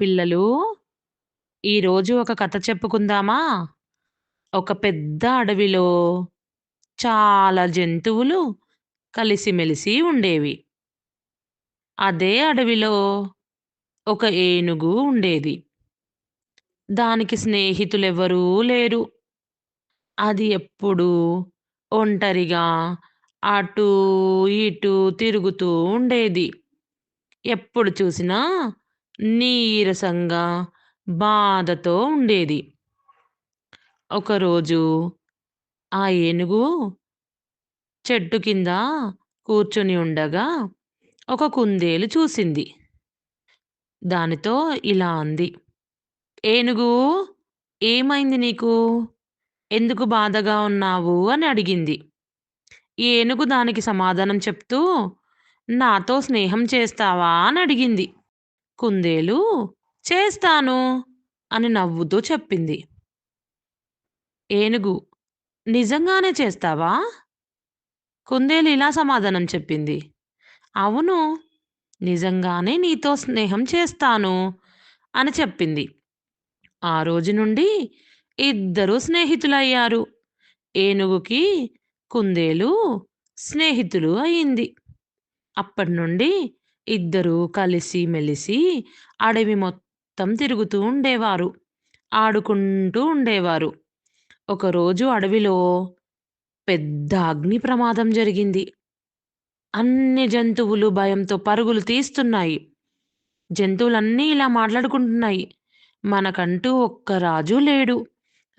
పిల్లలు, ఈరోజు ఒక కథ చెప్పుకుందామా? ఒక పెద్ద అడవిలో చాలా జంతువులు కలిసిమెలిసి ఉండేవి. అదే అడవిలో ఒక ఏనుగు ఉండేది. దానికి స్నేహితులెవరూ లేరు. అది ఎప్పుడూ ఒంటరిగా అటూ, ఇటూ తిరుగుతూ ఉండేది. ఎప్పుడు చూసినా నీరసంగా, బాధతో ఉండేది. ఒకరోజు ఆ ఏనుగు చెట్టు కింద కూర్చొని ఉండగా ఒక కుందేలు చూసింది. దానితో ఇలా అంది. "ఏనుగు, ఏమైంది నీకు? ఎందుకు బాధగా ఉన్నావు?" అని అడిగింది. ఈ ఏనుగు దానికి సమాధానం చెప్తూ, "నాతో స్నేహం చేస్తావా?" అని అడిగింది. కుందేలు, "చేస్తాను" అని నవ్వుతూ చెప్పింది. ఏనుగు, "నిజంగానే చేస్తావా?" కుందేలు ఇలా సమాధానం చెప్పింది. "అవును, నిజంగానే నీతో స్నేహం చేస్తాను" అని చెప్పింది. ఆ రోజు నుండి ఇద్దరూ స్నేహితులయ్యారు. ఏనుగుకి కుందేలు స్నేహితులు అయింది. అప్పటినుండి ఇద్దరూ కలిసి మెలిసి అడవి మొత్తం తిరుగుతూ ఉండేవారు. ఆడుకుంటూ ఉండేవారు. ఒకరోజు అడవిలో పెద్ద అగ్ని ప్రమాదం జరిగింది. అన్ని జంతువులు భయంతో పరుగులు తీస్తున్నాయి. జంతువులన్నీ ఇలా మాట్లాడుకుంటున్నాయి. మనకంటూ ఒక్క రాజు లేడు.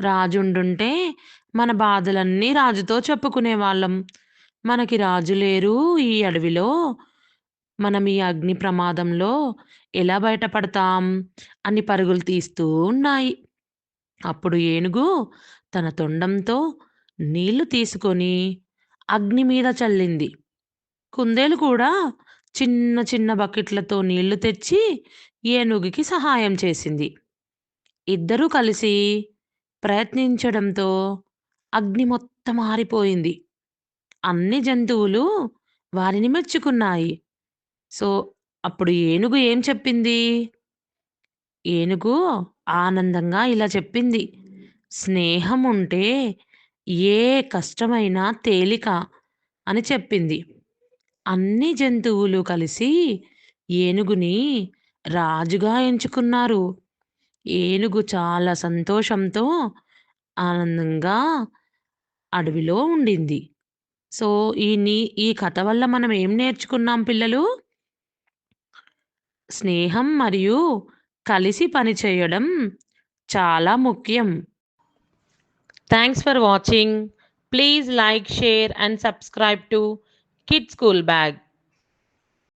రాజుండుంటే మన బాధలన్నీ రాజుతో చెప్పుకునేవాళ్ళం. మనకి రాజు లేరు ఈ అడవిలో. మనం ఈ అగ్ని ప్రమాదంలో ఎలా బయటపడతాం అని పరుగులు తీస్తూ ఉన్నాయి. అప్పుడు ఏనుగు తన తొండంతో నీళ్లు తీసుకొని అగ్ని మీద చల్లింది. కుందేలు కూడా చిన్న చిన్న బకెట్లతో నీళ్లు తెచ్చి ఏనుగుకి సహాయం చేసింది. ఇద్దరూ కలిసి ప్రయత్నించడంతో అగ్ని మొత్తం ఆరిపోయింది. అన్ని జంతువులు వారిని మెచ్చుకున్నాయి. సో, అప్పుడు ఏనుగు ఏం చెప్పింది? ఏనుగు ఆనందంగా ఇలా చెప్పింది. "స్నేహం ఉంటే ఏ కష్టమైనా తేలిక" అని చెప్పింది. అన్ని జంతువులు కలిసి ఏనుగుని రాజుగా ఎంచుకున్నారు. ఏనుగు చాలా సంతోషంతో, ఆనందంగా అడవిలో ఉండింది. సో, ఈ కథ వల్ల మనం ఏం నేర్చుకున్నాం పిల్లలు? స్నేహం మరియు కలిసి పనిచేయడం చాలా ముఖ్యం. Thanks for watching. Please like, share and subscribe to kids school bag.